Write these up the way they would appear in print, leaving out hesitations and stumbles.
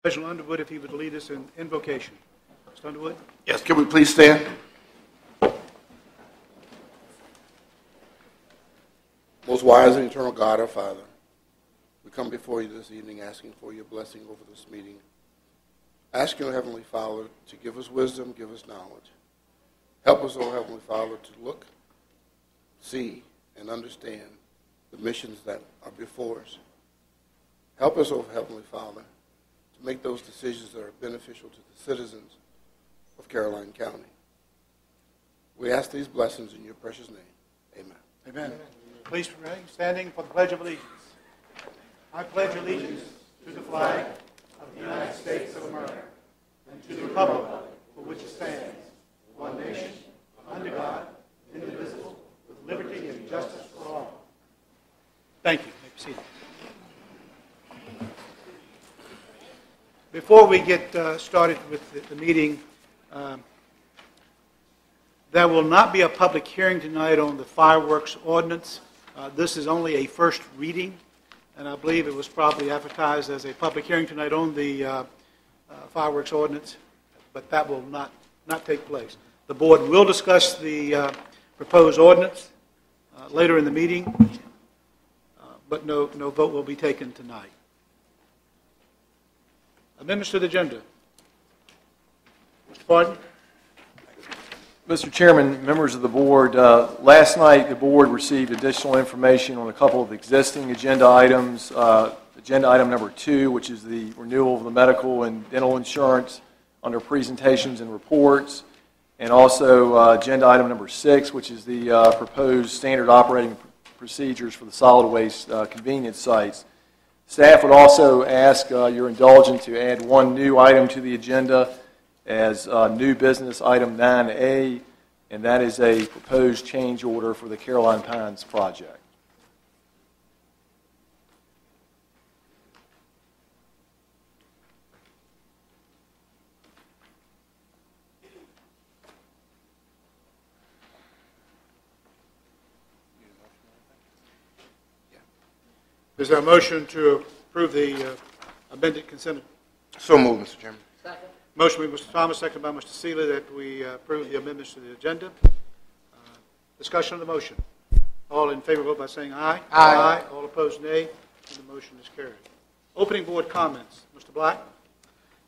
President Underwood, if he would lead us in invocation. Mr. Underwood? Yes, can we please stand? Most wise and eternal God, our Father, we come before you this evening asking for your blessing over this meeting. Asking, O Heavenly Father, to give us wisdom, give us knowledge. Help us, O Heavenly Father, to look, see, and understand the missions that are before us. Help us, O Heavenly Father, to make those decisions that are beneficial to the citizens of Caroline County. We ask these blessings in your precious name. Amen. Amen. Please remain standing for the Pledge of Allegiance. I pledge allegiance to the flag of the United States of America and to the republic for which it stands, one nation, under God, indivisible, with liberty and justice for all. Thank you. You may be seated. Before we get started with the meeting, there will not be a public hearing tonight on the fireworks ordinance. This is only a first reading, and I believe it was probably advertised as a public hearing tonight on the fireworks ordinance, but that will not take place. The board will discuss the proposed ordinance later in the meeting, but no vote will be taken tonight. Amendments to the agenda. Mr. Pardon? Mr. Chairman, members of the board, last night the board received additional information on a couple of existing agenda items. Agenda item number 2, which is the renewal of the medical and dental insurance under presentations and reports, and also agenda item number 6, which is the proposed standard operating procedures for the solid waste convenience sites. Staff would also ask your indulgence to add one new item to the agenda as new business item 9A, and that is a proposed change order for the Caroline Pines project. Is there a motion to approve the amended consent? So moved, Mr. Chairman. Second. Motion by Mr. Thomas, second by Mr. Seeley, that we approve the amendments to the agenda. Discussion on the motion. All in favor, vote by saying aye. Aye. All opposed, nay. And the motion is carried. Opening board comments. Mr. Black?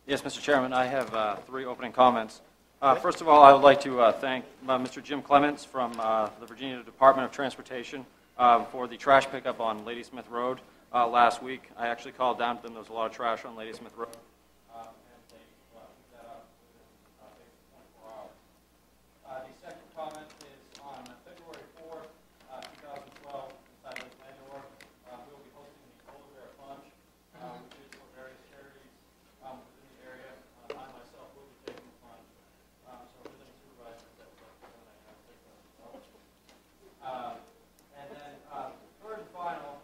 Yes, Mr. Chairman, I have 3 opening comments. First of all, I would like to thank Mr. Jim Clements from the Virginia Department of Transportation for the trash pickup on Ladysmith Road last week. I actually called down to them. There was a lot of trash on Ladysmith Road, and they picked that up within 24 hours. The second comment is on February 4th, 2012, inside Lake Landor, we will be hosting the Polar Bear Plunge, which is for various charities within the area. I myself will be taking the plunge, so if there's any supervisors that would like to donate, I'll take that as well. And then third and final,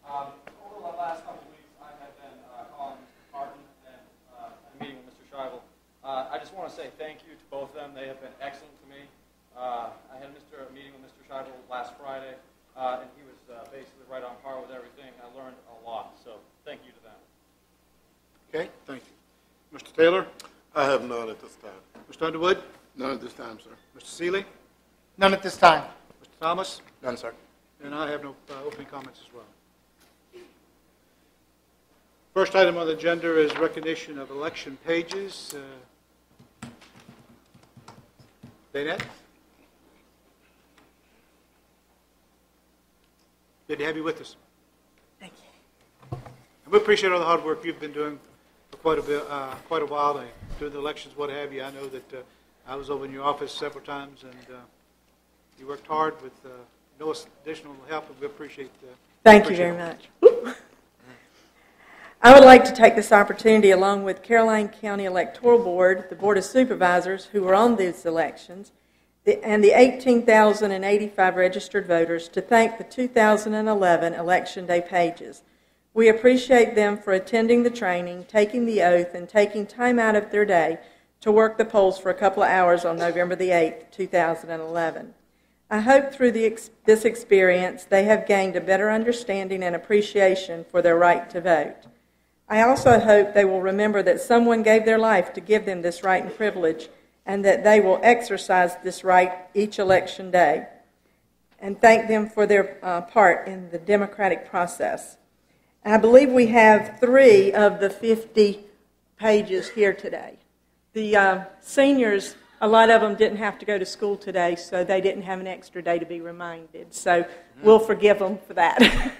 over the last couple of weeks, I have been calling Mr. Martin and meeting with Mr. Scheibel. I just want to say thank you to both of them. They have been excellent to me. I had a meeting with Mr. Scheibel last Friday, and he was basically right on par with everything. I learned a lot, so thank you to them. Okay, thank you. Mr. Taylor? I have none at this time. Mr. Underwood? None at this time, sir. Mr. Seeley? None at this time. Mr. Thomas? None, sir. And I have no opening comments as well. First item on the agenda is recognition of election pages. Danette? Good to have you with us. Thank you. And we appreciate all the hard work you've been doing for quite a while, doing the elections, what have you. I know that I was over in your office several times, and you worked hard with no additional help, and we appreciate Thank you very much. I would like to take this opportunity, along with Caroline County Electoral Board, the Board of Supervisors who were on these elections, and the 18,085 registered voters, to thank the 2011 Election Day pages. We appreciate them for attending the training, taking the oath, and taking time out of their day to work the polls for a couple of hours on November the 8th, 2011. I hope through this experience they have gained a better understanding and appreciation for their right to vote. I also hope they will remember that someone gave their life to give them this right and privilege, and that they will exercise this right each election day, and thank them for their part in the democratic process. And I believe we have 3 of the 50 pages here today. The seniors, a lot of them didn't have to go to school today, so they didn't have an extra day to be reminded. So we'll forgive them for that.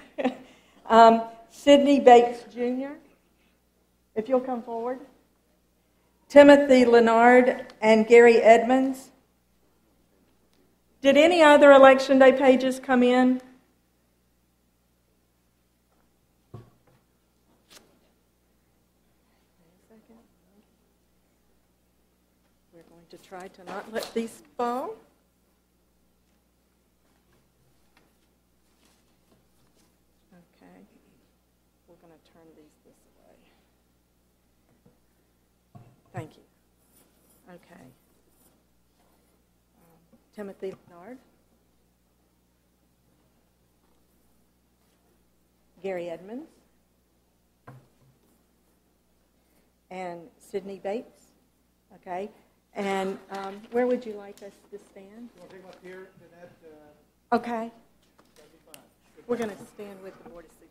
Sidney Bates Jr., if you'll come forward. Timothy Leonard and Gary Edmonds. Did any other Election Day pages come in? We're going to try to not let these fall. Okay. We're going to turn these this way. Thank you. Okay. Timothy Leonard. Gary Edmonds. And Sidney Bates. Okay. And where would you like us to stand? You want to take them up here to that? Okay. That'd be fine. We're going to stand with the Board of Supervisors.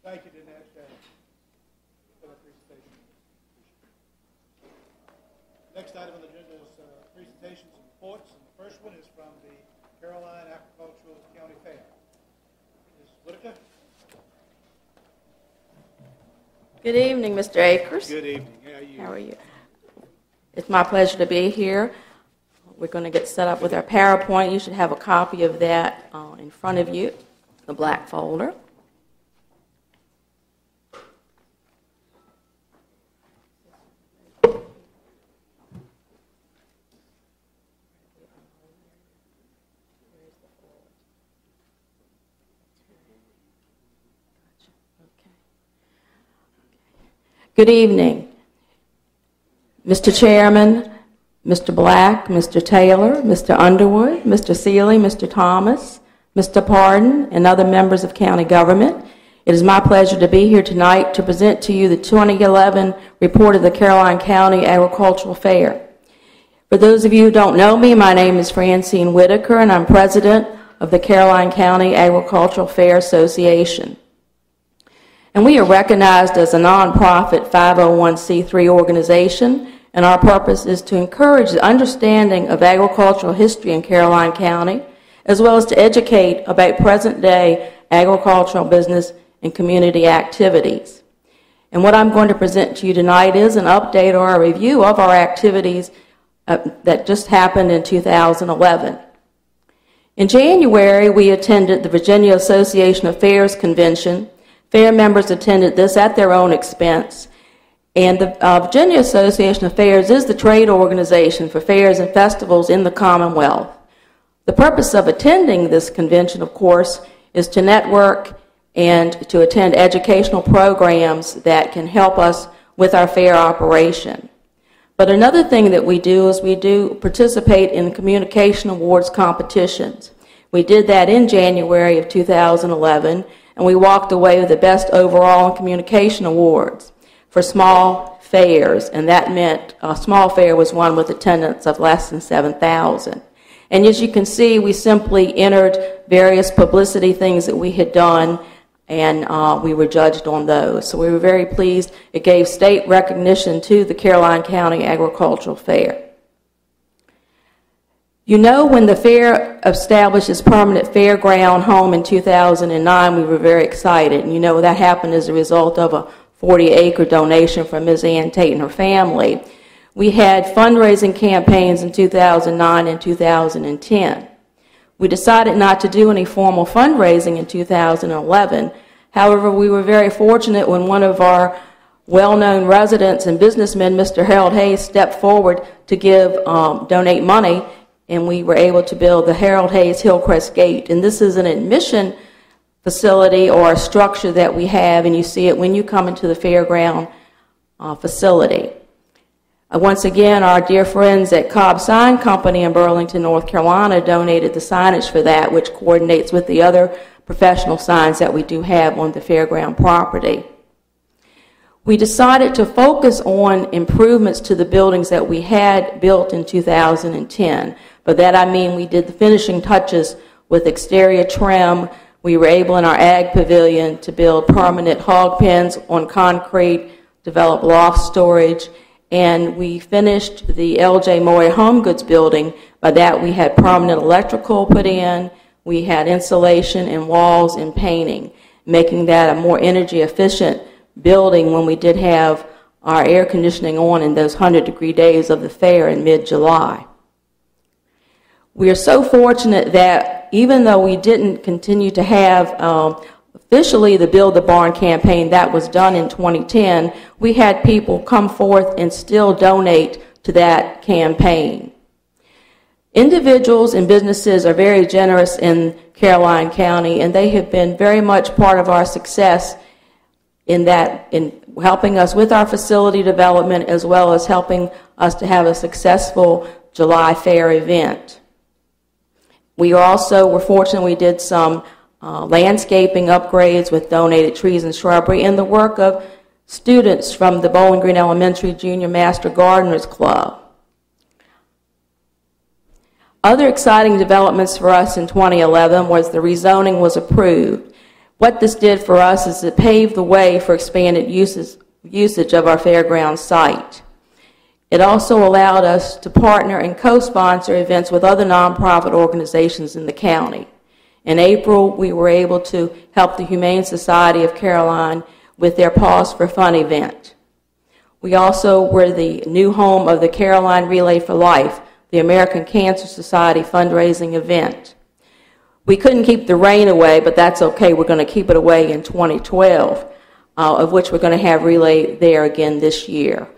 Thank you, Danette, for that presentation. Next item on the agenda is presentations and reports, and the first one is from the Caroline Agricultural County Fair. Ms. Whitaker? Good evening, Mr. Akers. Good evening. How are you? How are you? It's my pleasure to be here. We're going to get set up with our PowerPoint. You should have a copy of that in front of you, the black folder. Good evening, Mr. Chairman, Mr. Black, Mr. Taylor, Mr. Underwood, Mr. Seeley, Mr. Thomas, Mr. Pardon, and other members of county government. It is my pleasure to be here tonight to present to you the 2011 report of the Caroline County Agricultural Fair. For those of you who don't know me, my name is Francine Whitaker, and I'm president of the Caroline County Agricultural Fair Association. And we are recognized as a nonprofit 501c3 organization, and our purpose is to encourage the understanding of agricultural history in Caroline County, as well as to educate about present-day agricultural business and community activities. And what I'm going to present to you tonight is an update or a review of our activities that just happened in 2011. In January, we attended the Virginia Association of Fairs Convention. Fair members attended this at their own expense. And the Virginia Association of Fairs is the trade organization for fairs and festivals in the Commonwealth. The purpose of attending this convention, of course, is to network and to attend educational programs that can help us with our fair operation. But another thing that we do is we do participate in communication awards competitions. We did that in January of 2011, and we walked away with the best overall in communication awards for small fairs, and that meant a small fair was one with attendance of less than 7,000. And as you can see, we simply entered various publicity things that we had done, and we were judged on those. So we were very pleased. It gave state recognition to the Caroline County Agricultural Fair. You know, when the fair established its permanent fairground home in 2009, we were very excited. And you know, that happened as a result of a 40-acre donation from Ms. Ann Tate and her family. We had fundraising campaigns in 2009 and 2010. We decided not to do any formal fundraising in 2011. However, we were very fortunate when one of our well-known residents and businessmen, Mr. Harold Hayes, stepped forward to donate money, and we were able to build the Harold Hayes Hillcrest Gate. And this is an admission facility or a structure that we have, and you see it when you come into the fairground facility. Once again, our dear friends at Cobb Sign Company in Burlington, North Carolina, donated the signage for that, which coordinates with the other professional signs that we do have on the fairground property. We decided to focus on improvements to the buildings that we had built in 2010. By that I mean we did the finishing touches with exterior trim. We were able in our ag pavilion to build permanent hog pens on concrete, develop loft storage, and we finished the L.J. Moy Home Goods building. By that we had permanent electrical put in, we had insulation and walls and painting, making that a more energy efficient building when we did have our air conditioning on in those 100-degree days of the fair in mid-July. We are so fortunate that even though we didn't continue to have officially the Build the Barn campaign that was done in 2010, we had people come forth and still donate to that campaign. Individuals and businesses are very generous in Caroline County, and they have been very much part of our success in helping us with our facility development, as well as helping us to have a successful July Fair event. We also were fortunate we did some landscaping upgrades with donated trees and shrubbery, and the work of students from the Bowling Green Elementary Junior Master Gardeners Club. Other exciting developments for us in 2011 was the rezoning was approved. What this did for us is it paved the way for expanded usage of our fairground site. It also allowed us to partner and co-sponsor events with other nonprofit organizations in the county. In April, we were able to help the Humane Society of Caroline with their Pause for Fun event. We also were the new home of the Caroline Relay for Life, the American Cancer Society fundraising event. We couldn't keep the rain away, but that's okay. We're going to keep it away in 2012, of which we're going to have relay there again this year.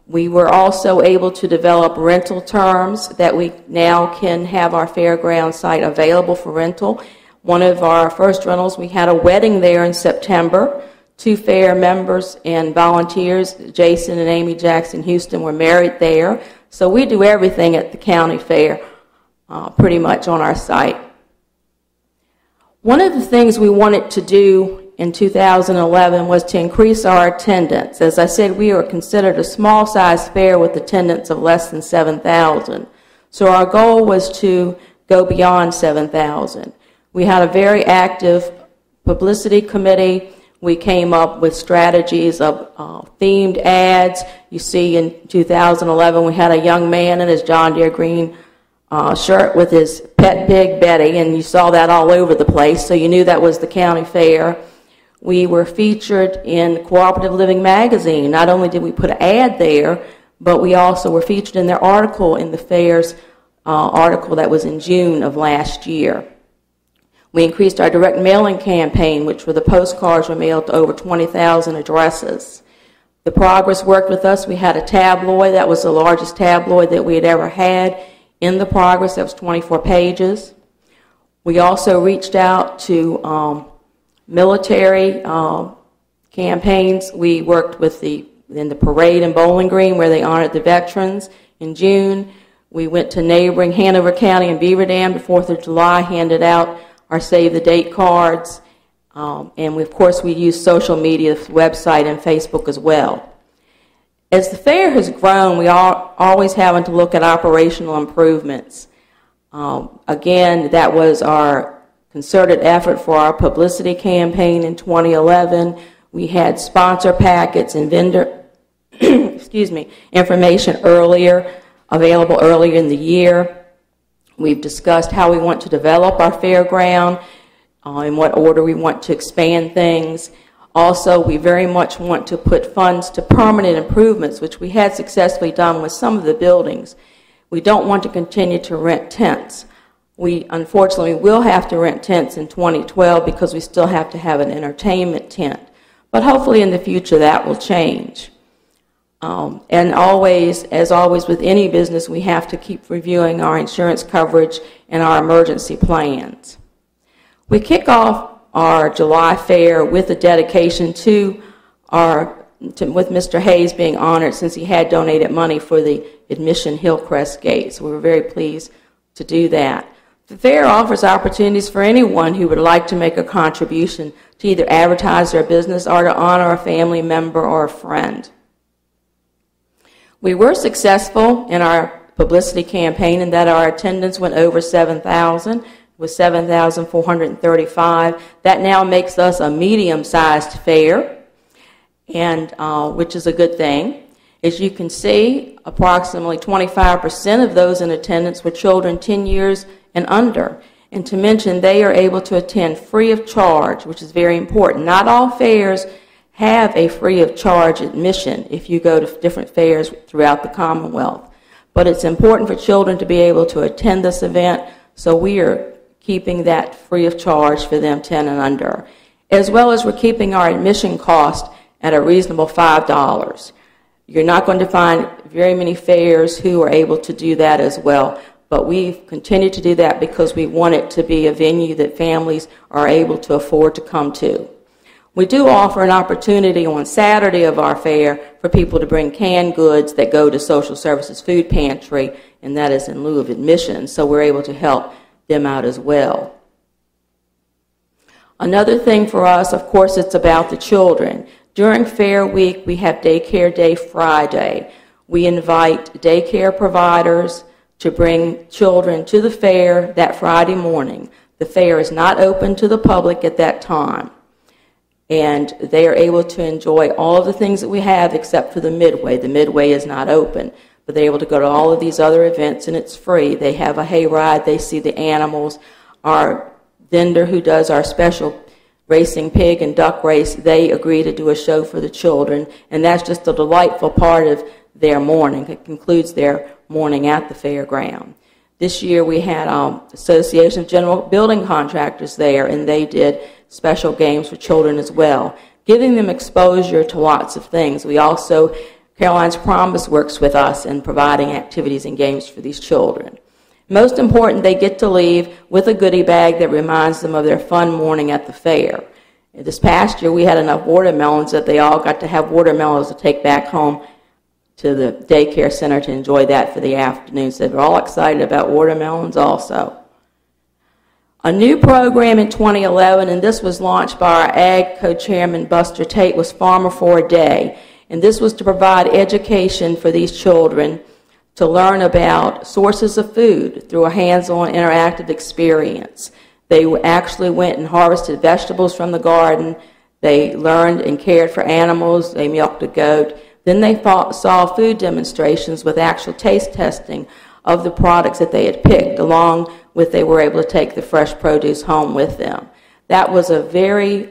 We were also able to develop rental terms that we now can have our fairground site available for rental. One of our first rentals, we had a wedding there in September. 2 fair members and volunteers, Jason and Amy Jackson Houston, were married there. So we do everything at the county fair pretty much on our site. One of the things we wanted to do in 2011 was to increase our attendance. As I said, we are considered a small-sized fair with attendance of less than 7,000. So our goal was to go beyond 7,000. We had a very active publicity committee. We came up with strategies of themed ads. You see in 2011 we had a young man in his John Deere green shirt with his pet pig Betty, and you saw that all over the place, so you knew that was the county fair. We were featured in Cooperative Living magazine. Not only did we put an ad there, but we also were featured in their article in the fair's article that was in June of last year. We increased our direct mailing campaign, which were the postcards were mailed to over 20,000 addresses. The Progress worked with us. We had a tabloid. That was the largest tabloid that we had ever had in the Progress. That was 24 pages. We also reached out to military campaigns. We worked with in the parade in Bowling Green where they honored the veterans. In June, we went to neighboring Hanover County and Beaver Dam the 4th of July, handed out our Save the Date cards. And of course, we use social media, website, and Facebook as well. As the fair has grown, we are always having to look at operational improvements. Again, that was our concerted effort for our publicity campaign in 2011. We had sponsor packets and vendor information available earlier in the year. We've discussed how we want to develop our fairground, in what order we want to expand things. Also, we very much want to put funds to permanent improvements, which we had successfully done with some of the buildings. We don't want to continue to rent tents. We unfortunately will have to rent tents in 2012 because we still have to have an entertainment tent. But hopefully in the future that will change. And always, as always with any business, we have to keep reviewing our insurance coverage and our emergency plans. We kick off our July fair with a dedication with Mr. Hayes being honored since he had donated money for the Admission Hillcrest Gate. So we were very pleased to do that. The fair offers opportunities for anyone who would like to make a contribution to either advertise their business or to honor a family member or a friend. We were successful in our publicity campaign in that our attendance went over 7,000. With 7,435. That now makes us a medium-sized fair, and which is a good thing. As you can see, approximately 25% of those in attendance were children 10 years and under. And to mention, they are able to attend free of charge, which is very important. Not all fairs have a free of charge admission if you go to different fairs throughout the Commonwealth. But it's important for children to be able to attend this event, so we are keeping that free of charge for them 10 and under, as well as we're keeping our admission cost at a reasonable $5. You're not going to find very many fairs who are able to do that as well, but we've continued to do that because we want it to be a venue that families are able to afford to come to. We do offer an opportunity on Saturday of our fair for people to bring canned goods that go to Social Services Food Pantry, and that is in lieu of admission, so we're able to help them out as well. Another thing for us, of course, it's about the children. During Fair Week, we have Daycare Day Friday. We invite daycare providers to bring children to the fair that Friday morning. The fair is not open to the public at that time, and they are able to enjoy all of the things that we have except for the Midway. The Midway is not open. But they're able to go to all of these other events, and it's free. They have a hayride. They see the animals. Our vendor who does our special racing pig and duck race, they agree to do a show for the children, and that's just a delightful part of their morning. It concludes their morning at the fairground. This year we had Association of General Building Contractors there, and they did special games for children as well, giving them exposure to lots of things. We also Caroline's Promise works with us in providing activities and games for these children. Most important, they get to leave with a goodie bag that reminds them of their fun morning at the fair. This past year, we had enough watermelons that they all got to have watermelons to take back home to the daycare center to enjoy that for the afternoon. So they're all excited about watermelons also. A new program in 2011, and this was launched by our Ag Co-Chairman Buster Tate, was Farmer for a Day. And this was to provide education for these children to learn about sources of food through a hands-on interactive experience. They actually went and harvested vegetables from the garden. They learned and cared for animals. They milked a goat. Then they saw food demonstrations with actual taste testing of the products that they had picked, along with they were able to take the fresh produce home with them. That was a very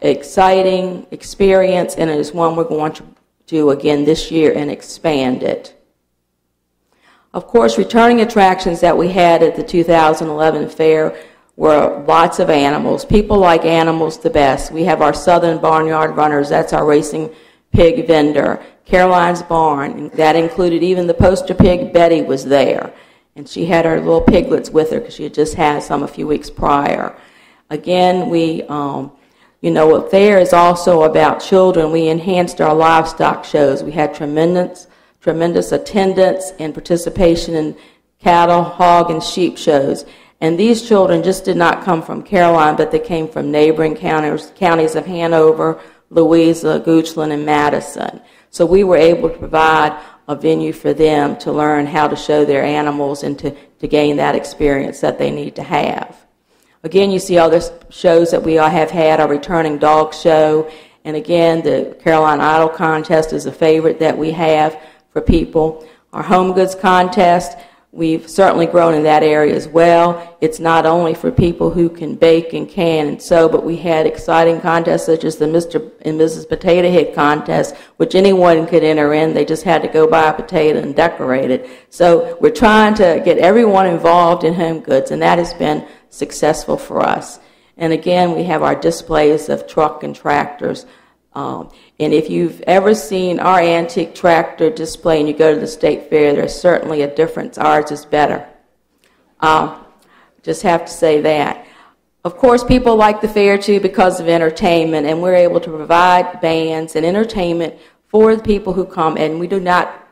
exciting experience, and it is one we're going to do again this year and expand it. Of course, returning attractions that we had at the 2011 fair were lots of animals. People like animals the best. We have our Southern Barnyard Runners. That's our racing pig vendor. Caroline's Barn. That included even the poster pig, Betty, was there. And she had her little piglets with her because she had just had some a few weeks prior. Again, a fair is also about children. We enhanced our livestock shows. We had tremendous attendance and participation in cattle, hog, and sheep shows. And these children just did not come from Caroline, but they came from neighboring counties of Hanover, Louisa, Goochland, and Madison. So we were able to provide a venue for them to learn how to show their animals and to gain that experience that they need to have. Again, you see other shows that we have had, our returning dog show, and again, the Caroline Idol contest is a favorite that we have for people. Our home goods contest, we've certainly grown in that area as well. It's not only for people who can bake and can and sew, but we had exciting contests such as the Mr. and Mrs. Potato Head contest, which anyone could enter in. They just had to go buy a potato and decorate it. So we're trying to get everyone involved in home goods, and that has been successful for us. And again, we have our displays of truck and tractors. And if you've ever seen our antique tractor display and you go to the state fair, there's certainly a difference. Ours is better. Just have to say that. Of course, people like the fair too because of entertainment, and we're able to provide bands and entertainment for the people who come, and we do not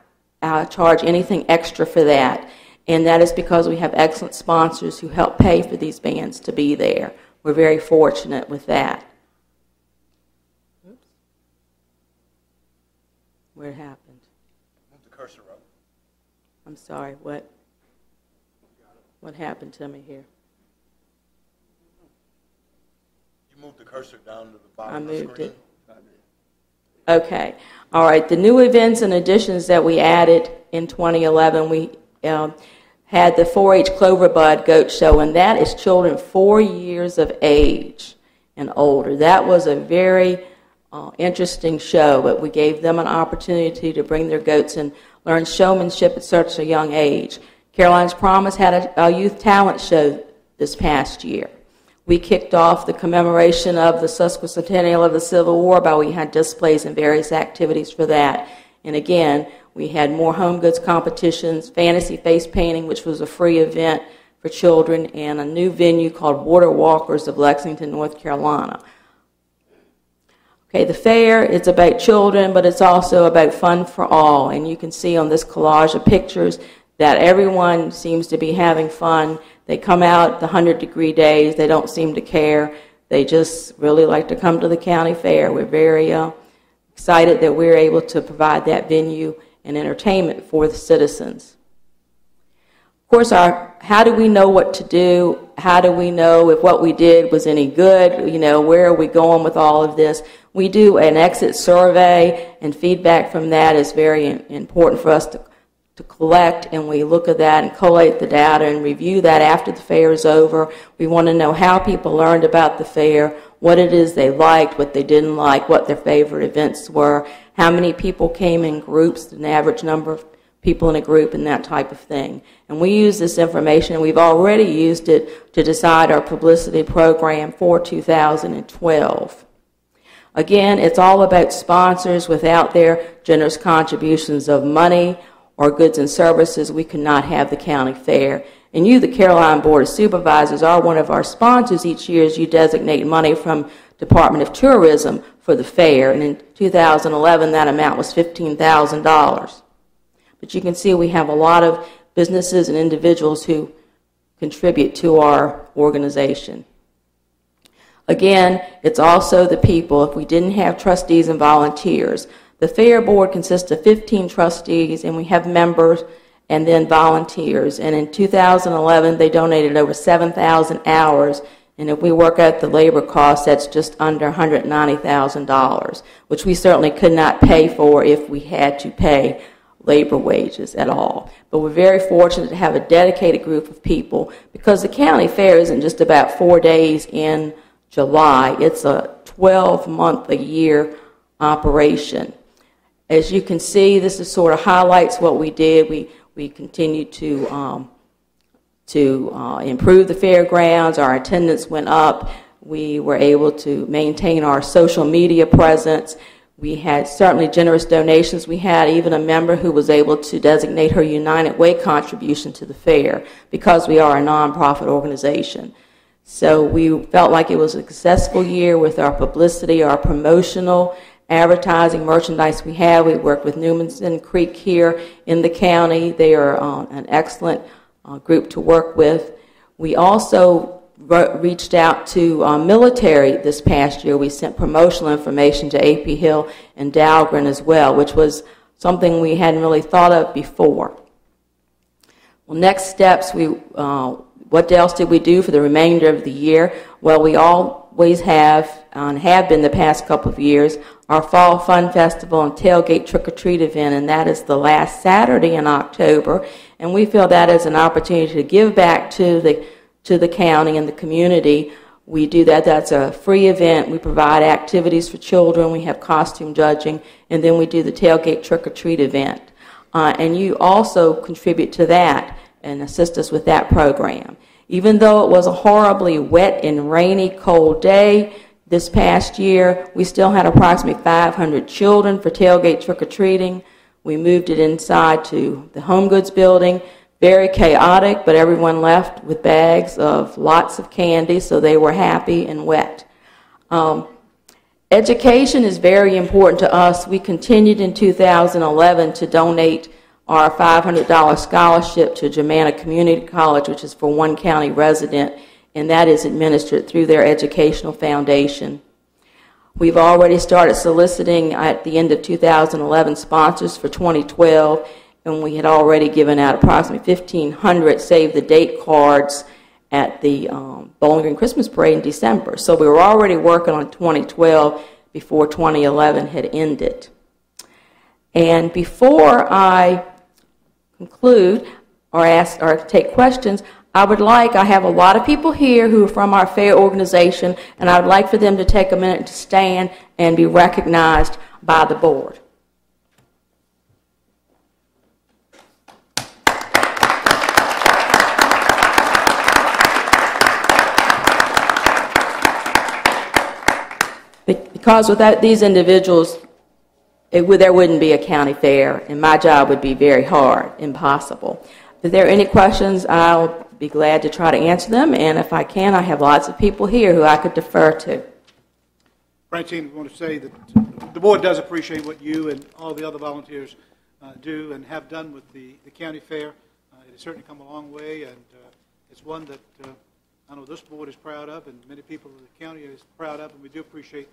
charge anything extra for that. And that is because we have excellent sponsors who help pay for these bands to be there. We're very fortunate with that. Oops. Where it happened? Move the cursor up. I'm sorry, what happened to me here? You moved the cursor down to the bottom I of the screen. moved it. Okay. All right. The new events and additions that we added in 2011, we had the 4-H Cloverbud Goat Show, and that is children 4 years of age and older. That was a very interesting show, but we gave them an opportunity to bring their goats and learn showmanship at such a young age. Caroline's Promise had a youth talent show this past year. We kicked off the commemoration of the sesquicentennial of the Civil War by we had displays and various activities for that. And again, we had more home goods competitions, fantasy face painting, which was a free event for children, and a new venue called Water Walkers of Lexington, North Carolina. Okay, the fair, it's about children, but it's also about fun for all. And you can see on this collage of pictures that everyone seems to be having fun. They come out the 100-degree days. They don't seem to care. They just really like to come to the county fair. We're very excited that we're able to provide that venue and entertainment for the citizens. Of course, how do we know what to do? How do we know if what we did was any good? Where are we going with all of this? We do an exit survey, and feedback from that is very important for us to collect, and we look at that and collate the data and review that after the fair is over. We want to know how people learned about the fair, what it is they liked, what they didn't like, what their favorite events were, how many people came in groups, an average number of people in a group, and that type of thing. And we use this information, and we've already used it to decide our publicity program for 2012. Again, it's all about sponsors. Without their generous contributions of money or goods and services, we could not have the county fair. And you, the Caroline Board of Supervisors, are one of our sponsors each year as you designate money from Department of Tourism for the fair. And in 2011, that amount was $15,000. But you can see we have a lot of businesses and individuals who contribute to our organization. Again, it's also the people. If we didn't have trustees and volunteers, the fair board consists of 15 trustees, and we have members and then volunteers. And in 2011, they donated over 7,000 hours. And if we work out the labor costs, that's just under $190,000, which we certainly could not pay for if we had to pay labor wages at all. But we're very fortunate to have a dedicated group of people, because the county fair isn't just about 4 days in July. It's a 12-month-a-year operation. As you can see, this is sort of highlights what we did. We continued to improve the fairgrounds. Our attendance went up. We were able to maintain our social media presence. We had certainly generous donations. We had even a member who was able to designate her United Way contribution to the fair because we are a nonprofit organization. So we felt like it was a successful year with our publicity, our promotional advertising merchandise we have. We worked with Newmanson Creek here in the county. They are an excellent group to work with. We also reached out to military this past year. We sent promotional information to AP Hill and Dahlgren as well, which was something we hadn't really thought of before. Well, next steps, what else did we do for the remainder of the year? Well, we always have, and have been the past couple of years, our Fall Fun Festival and Tailgate Trick-or-Treat event, and that is the last Saturday in October. And we feel that is an opportunity to give back to the county and the community. We do that. That's a free event. We provide activities for children. We have costume judging, and then we do the Tailgate Trick-or-Treat event. And you also contribute to that and assist us with that program. Even though it was a horribly wet and rainy, cold day this past year, we still had approximately 500 children for tailgate trick-or-treating. We moved it inside to the Home Goods building. Very chaotic, but everyone left with bags of lots of candy, so they were happy and wet. Education is very important to us. We continued in 2011 to donate our $500 scholarship to Germanna Community College, which is for one county resident, and that is administered through their educational foundation. We've already started soliciting at the end of 2011 sponsors for 2012, and we had already given out approximately 1,500 Save the Date cards at the Bowling Green Christmas Parade in December. So we were already working on 2012 before 2011 had ended. And before I conclude or ask or take questions, I have a lot of people here who are from our fair organization, and I would like for them to take a minute to stand and be recognized by the board. Because without these individuals, there wouldn't be a county fair, and my job would be very hard, impossible. If there are any questions, I'll be glad to try to answer them, and if I can, I have lots of people here who I could defer to. Francine, I want to say that the board does appreciate what you and all the other volunteers do and have done with the county fair. It has certainly come a long way, and it's one that I know this board is proud of, and many people in the county is proud of, and we do appreciate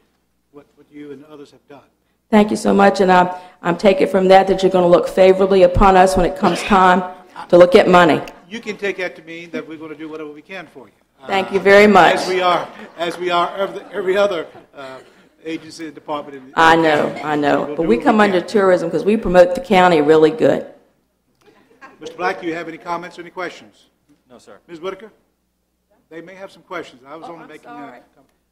what you and others have done. Thank you so much, and I'm taking from that you're going to look favorably upon us when it comes time to look at money. You can take that to mean that we're going to do whatever we can for you. Thank you very much. As we are every other agency and department. In the I know. But we come under tourism because we promote the county really good. Mr. Black, do you have any comments or any questions? No, sir. Ms. Whitaker? They may have some questions. I was only making a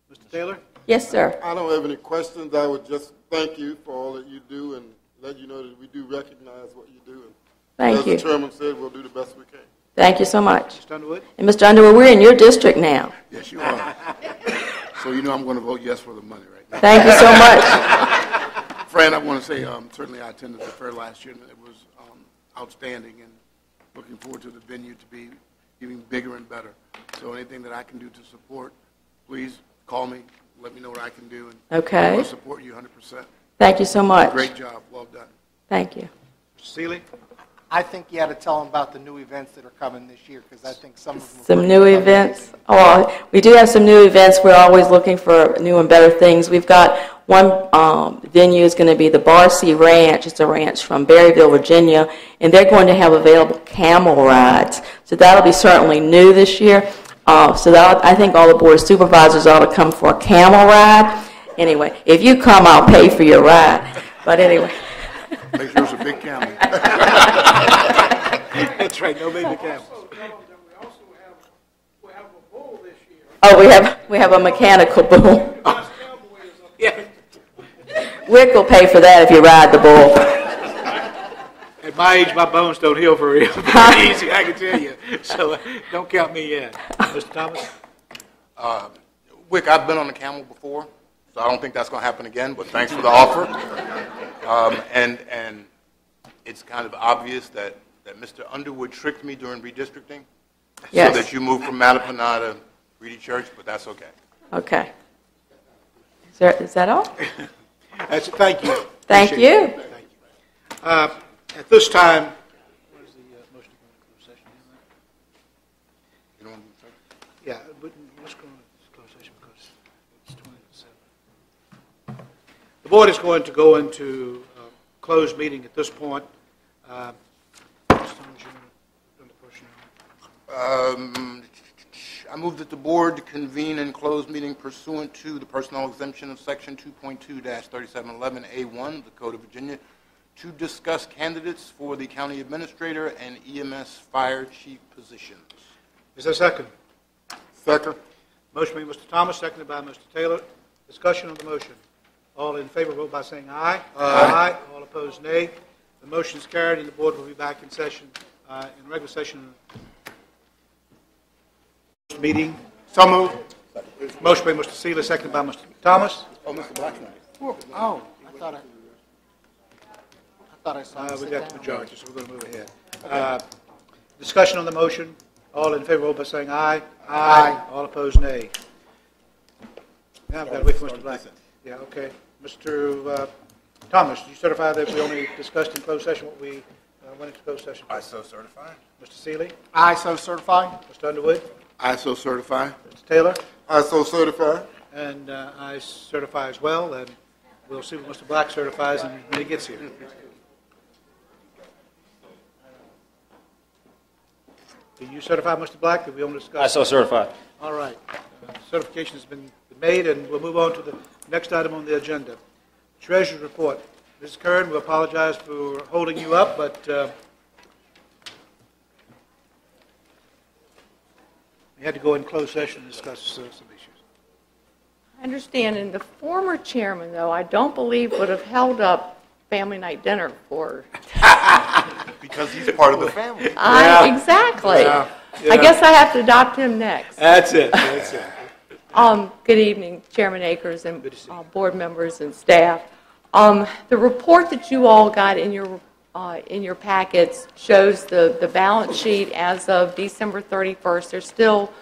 Mr. Taylor? Yes, sir. I don't have any questions. I would just thank you for all that you do and let you know that we do recognize what you do. And thank you. As the chairman said, we'll do the best we can. Thank you so much. Mr. Underwood? And Mr. Underwood, we're in your district now. Yes, you are. So you know I'm going to vote yes for the money right now. Thank you so much. Fran, I want to say certainly I attended the fair last year, and it was outstanding, and looking forward to the venue to be even bigger and better. So anything that I can do to support, please call me, let me know what I can do, and okay. I will support you 100%. Thank you so much. Great job. Well done. Thank you. Mr. Seeley? I think you ought to tell them about the new events that are coming this year, because I think some of them... Some new events. Oh, we do have some new events. We're always looking for new and better things. We've got one venue is going to be the Barcy Ranch. It's a ranch from Berryville, Virginia, and they're going to have available camel rides. So that'll be certainly new this year. I think all the board of supervisors ought to come for a camel ride. Anyway, if you come, I'll pay for your ride. But anyway. Make sure it's a big camel. That's right, no baby camels. Oh, we have a mechanical bull. Yeah. Wick will pay for that if you ride the bull. At my age, my bones don't heal very easy, I can tell you. So don't count me in. Mr. Thomas? Wick, I've been on the camel before, so I don't think that's going to happen again, but thanks for the offer. And it's kind of obvious that Mr. Underwood tricked me during redistricting, yes. So that you moved from Mattapanna greedy church, but that's okay. Okay. Is that all? Thank you. Thank Appreciate you. it. Thank you. At this time, what is the motion to go into closed session? You don't want to do Yeah, but let's go into closed session because it's 27. The board is going to go into closed meeting at this point. I move that the board convene in closed meeting pursuant to the personnel exemption of Section 2.2-3711A1 of the Code of Virginia to discuss candidates for the county administrator and EMS fire chief positions. Is there a second? Second. Motion by Mr. Thomas, seconded by Mr. Taylor. Discussion on the motion. All in favor, vote by saying aye. Aye. All opposed, nay. The motion is carried, and the board will be back in session, in regular session meeting. So moved. Motion by Mr. Seeley, seconded by Mr. Thomas. Oh, Mr. Blackman. Oh, I thought I saw him We sit got the down. majority, so we're going to move ahead. Discussion on the motion. All in favor, vote by saying aye. Aye. All opposed, nay. Now I've got to wait for Mr. Black. Yeah, okay. Mr. Thomas, do you certify that we only discussed in closed session what we went into closed session for? I so certify. Mr. Seeley? I so certify. Mr. Underwood? I so certify. Mr. Taylor? I so certify. And I certify as well, and we'll see what Mr. Black certifies when he gets here. Do you certify, Mr. Black, that we only discussed? I so certify. All right. Certification has been made, and we'll move on to the next item on the agenda. Treasurer's report. Ms. Kern, we apologize for holding you up, but we had to go in closed session and discuss some issues. I understand, and the former chairman, though, I don't believe would have held up family night dinner for. Because he's part of the family. Exactly. Yeah. I guess I have to adopt him next. That's it. That's it. Good evening, Chairman Akers and Good to see you. board members and staff. The report that you all got in your packets shows the balance sheet as of December 31st. There's still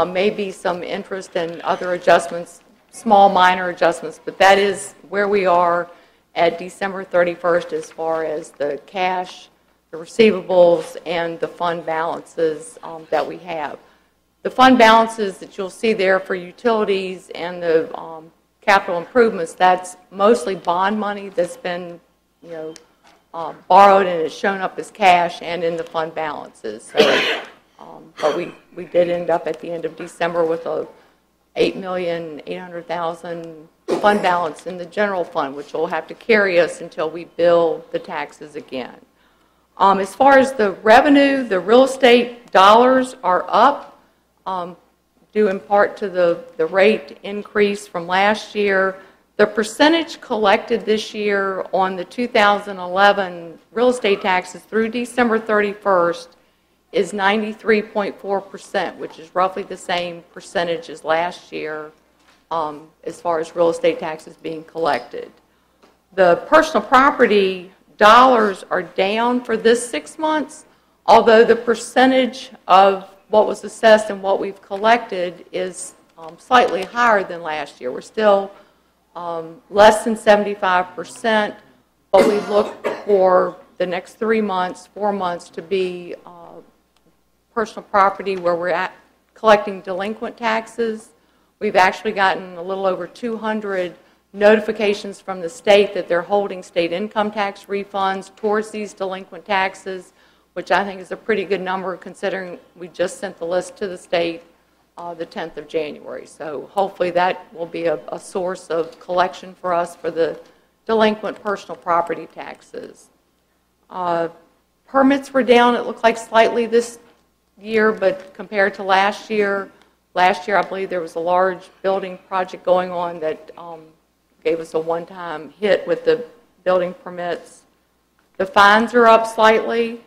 may be some interest and other adjustments, small minor adjustments, but that is where we are at December 31st as far as the cash, the receivables, and the fund balances that we have. The fund balances that you'll see there for utilities and the capital improvements, that's mostly bond money that's been, borrowed and it's shown up as cash and in the fund balances. So, but we did end up at the end of December with a $8,800,000 fund balance in the general fund, which will have to carry us until we bill the taxes again. As far as the revenue, the real estate dollars are up, due in part to the rate increase from last year. The percentage collected this year on the 2011 real estate taxes through December 31st is 93.4%, which is roughly the same percentage as last year as far as real estate taxes being collected. The personal property dollars are down for this 6 months, although the percentage of what was assessed and what we've collected is slightly higher than last year. We're still less than 75%, but we look for the next 3 months, 4 months to be personal property where we're at collecting delinquent taxes. We've actually gotten a little over 200 notifications from the state that they're holding state income tax refunds towards these delinquent taxes, which I think is a pretty good number considering we just sent the list to the state the 10th of January. So hopefully that will be a source of collection for us for the delinquent personal property taxes. Permits were down, it looked like slightly this year, but compared to last year I believe there was a large building project going on that gave us a one-time hit with the building permits. The fines are up slightly,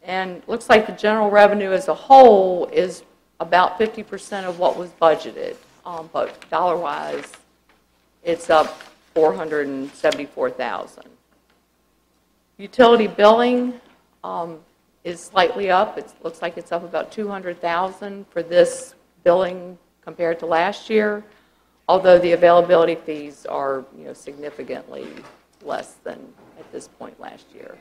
and looks like the general revenue as a whole is about 50% of what was budgeted, but dollar-wise, it's up $474,000. Utility billing is slightly up. It looks like it's up about $200,000 for this billing compared to last year, although the availability fees are, significantly less than at this point last year.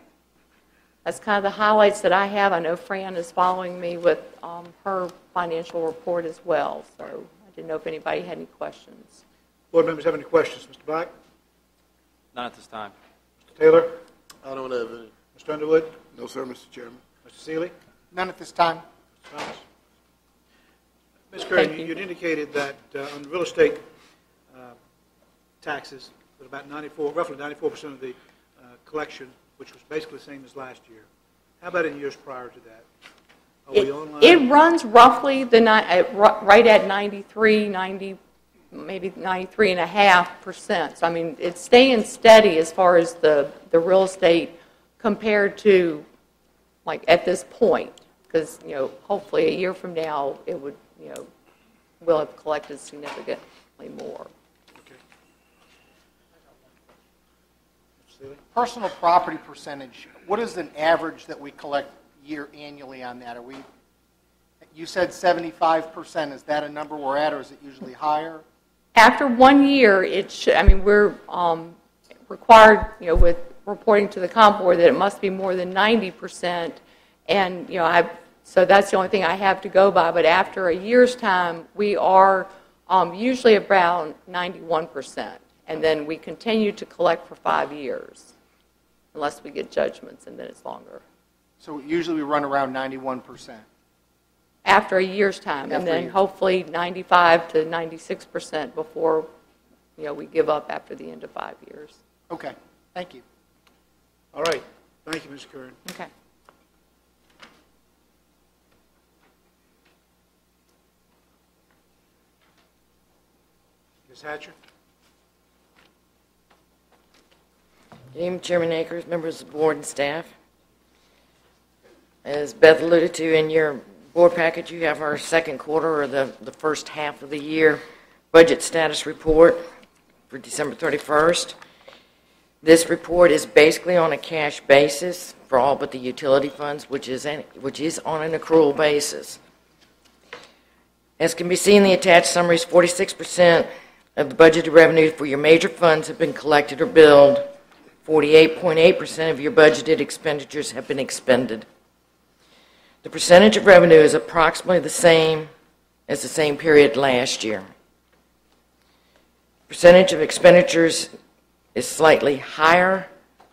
That's kind of the highlights that I have. I know Fran is following me with her financial report as well, so I didn't know if anybody had any questions. Board members have any questions? Mr. Black? None at this time. Mr. Taylor? I don't have any. Mr. Underwood? No, sir, Mr. Chairman. Mr. Seeley? None at this time. Mr. Thomas? Ms. Curran, Thank you. you'd indicated that on real estate taxes, that about roughly 94% of the collection, which was basically the same as last year. How about in years prior to that? Are we online? It runs roughly right at 93, 90, maybe 93.5%. So, I mean, it's staying steady as far as the real estate compared to, like, at this point. Because, hopefully a year from now, it would, we'll have collected significantly more. Okay. Mr. Seeley? Personal property percentage, what is an average that we collect annually on that? You said 75%. Is that a number we're at, or is it usually higher? After 1 year, it should, I mean, we're required, with reporting to the comp board that it must be more than 90%. And, so that's the only thing I have to go by. But after a year's time, we are usually around 91%. And then we continue to collect for 5 years, unless we get judgments, and then it's longer. So usually we run around 91%. After a year's time, and then hopefully 95 to 96% before, we give up after the end of 5 years. Okay, thank you. All right. Thank you, Ms. Curran. Okay. Ms. Hatcher? Good evening, Chairman Akers, members of the board and staff. As Beth alluded to in your board package, you have our second quarter, or the first half of the year budget status report for December 31st. This report is basically on a cash basis for all but the utility funds, which is on an accrual basis. As can be seen in the attached summaries, 46% of the budgeted revenue for your major funds have been collected or billed. 48.8% of your budgeted expenditures have been expended. The percentage of revenue is approximately the same as the same period last year. Percentage of expenditures is slightly higher,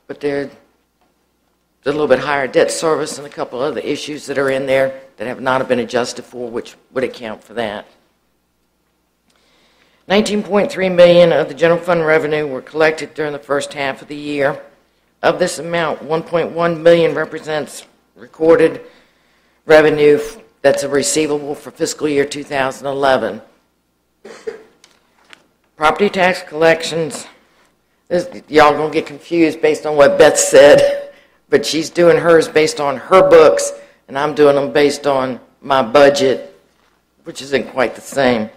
but there's a little bit higher debt service and a couple other issues that are in there that have not been adjusted for, which would account for that. $19.3 million of the general fund revenue were collected during the first half of the year. Of this amount, $1.1 million represents recorded revenue that's a receivable for fiscal year 2011. Property tax collections, y'all gonna get confused based on what Beth said, but she's doing hers based on her books, and I'm doing them based on my budget, which isn't quite the same.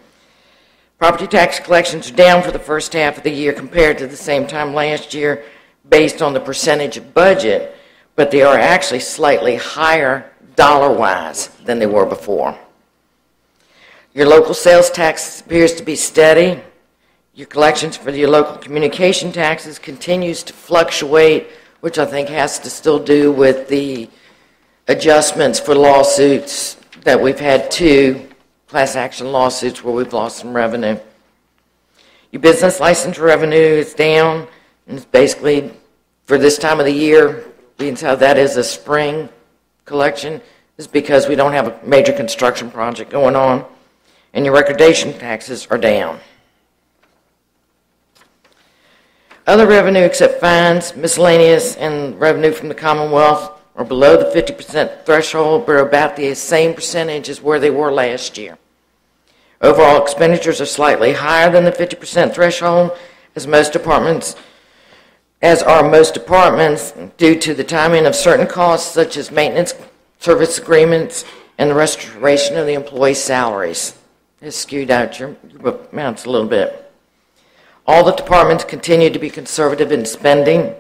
Property tax collections are down for the first half of the year compared to the same time last year based on the percentage of budget, but they are actually slightly higher dollar-wise than they were before. Your local sales tax appears to be steady. Your collections for your local communication taxes continues to fluctuate, which I think has to still do with the adjustments for lawsuits that we've had, 2 class action lawsuits where we've lost some revenue. Your business license revenue is down, and it's basically for this time of the year, being how that is a spring collection, is because we don't have a major construction project going on, and your recordation taxes are down. Other revenue except fines, miscellaneous, and revenue from the Commonwealth are below the 50% threshold, but are about the same percentage as where they were last year. Overall expenditures are slightly higher than the 50% threshold, as are most departments, due to the timing of certain costs such as maintenance service agreements and the restoration of the employees' salaries. It's skewed out your amounts a little bit. All the departments continue to be conservative in spending.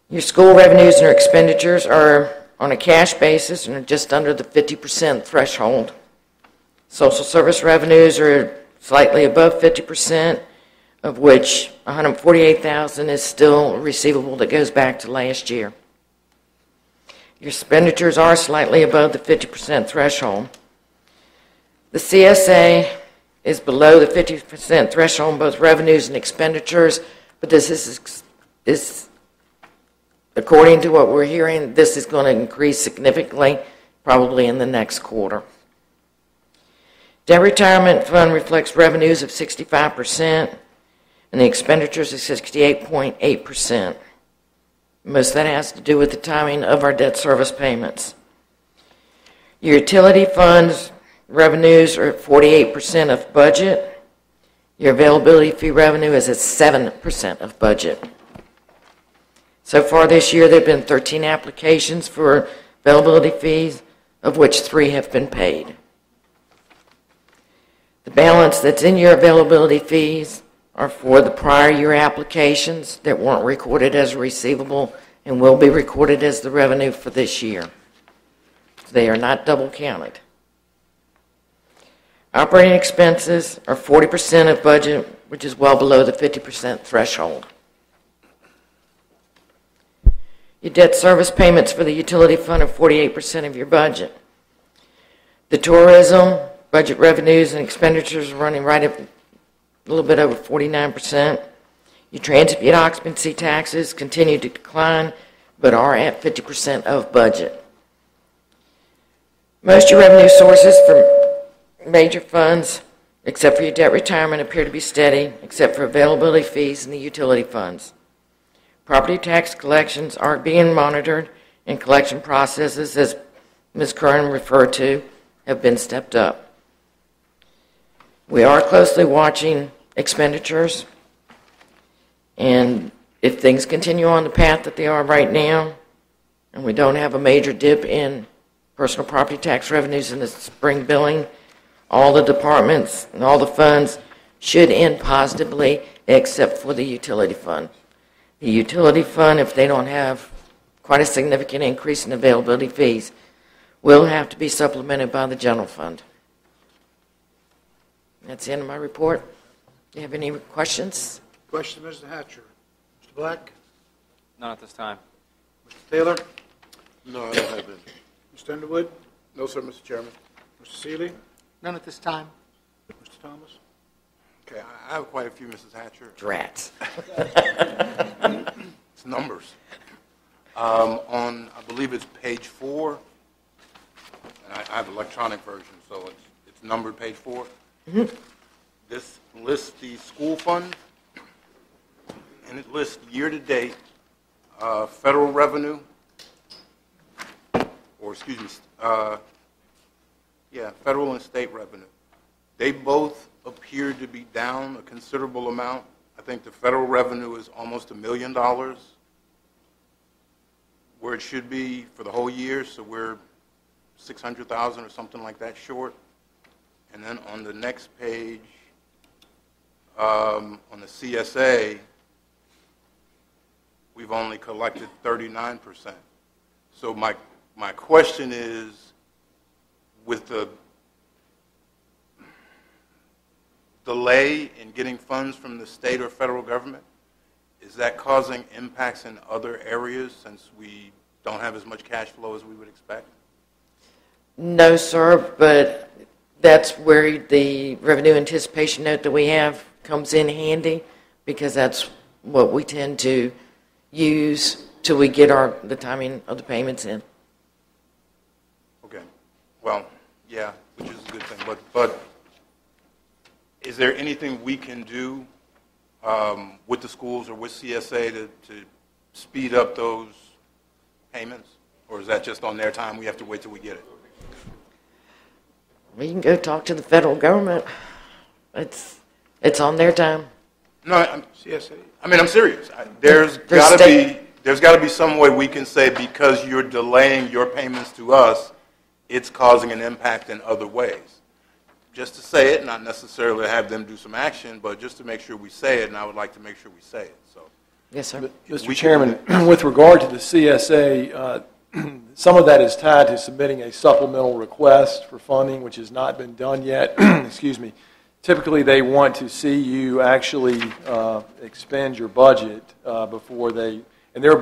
Your school revenues and your expenditures are on a cash basis and are just under the 50% threshold. Social service revenues are slightly above 50%, of which $148,000 is still receivable that goes back to last year. Your expenditures are slightly above the 50% threshold. The CSA is below the 50% threshold in both revenues and expenditures, but this is according to what we're hearing, this is going to increase significantly, probably in the next quarter. Debt retirement fund reflects revenues of 65%, and the expenditures of 68.8%. Most of that has to do with the timing of our debt service payments. Your utility funds revenues are at 48% of budget. Your availability fee revenue is at 7% of budget. So far this year, there have been 13 applications for availability fees, of which 3 have been paid. The balance that's in your availability fees are for the prior year applications that weren't recorded as receivable and will be recorded as the revenue for this year. They are not double counted. Operating expenses are 40% of budget, which is well below the 50% threshold. Your debt service payments for the utility fund are 48% of your budget. The tourism, budget revenues, and expenditures are running right at a little bit over 49%. Your transit occupancy taxes continue to decline, but are at 50% of budget. Most of your revenue sources for major funds, except for your debt retirement, appear to be steady, except for availability fees and the utility funds. Property tax collections are being monitored, and collection processes, as Ms. Curran referred to, have been stepped up. We are closely watching expenditures, and if things continue on the path that they are right now, and we don't have a major dip in personal property tax revenues in the spring billing, all the departments and all the funds should end positively except for the utility fund. The utility fund, if they don't have quite a significant increase in availability fees, will have to be supplemented by the general fund. That's the end of my report. Do you have any questions? Question, Mr. Hatcher. Mr. Black? None at this time. Mr. Taylor? No, I don't have any. Mr. Underwood? No, sir, Mr. Chairman. Mr. Seeley? None at this time. Mr. Thomas? Okay, I have quite a few, Mrs. Hatcher. Drats. It's numbers. On, I believe it's page 4, and I have electronic version, so it's numbered page 4. Mm-hmm. This lists the school fund, and it lists year-to-date federal revenue, or excuse me, federal and state revenue. They both appear to be down a considerable amount. I think the federal revenue is almost $1 million, where it should be for the whole year, so we're 600,000 or something like that short. And then on the next page, on the CSA, we've only collected 39%. So my question is, with the delay in getting funds from the state or federal government, is that causing impacts in other areas since we don't have as much cash flow as we would expect? No, sir, but that's where the revenue anticipation note that we have comes in handy, because that's what we tend to use till we get the timing of the payments in. Okay. Well, yeah, which is a good thing. But is there anything we can do with the schools or with CSA to speed up those payments? Or is that just on their time? We have to wait till we get it? We can go talk to the federal government. It's on their time. No, CSA? I mean, I'm serious. There's got to be some way we can say, because you're delaying your payments to us, it's causing an impact in other ways. Just to say it, not necessarily have them do some action, but just to make sure we say it, and I would like to make sure we say it. So, yes, sir. Mr. Chairman, with regard to the CSA, some of that is tied to submitting a supplemental request for funding, which has not been done yet. Excuse me. Typically, they want to see you actually expend your budget before they, and their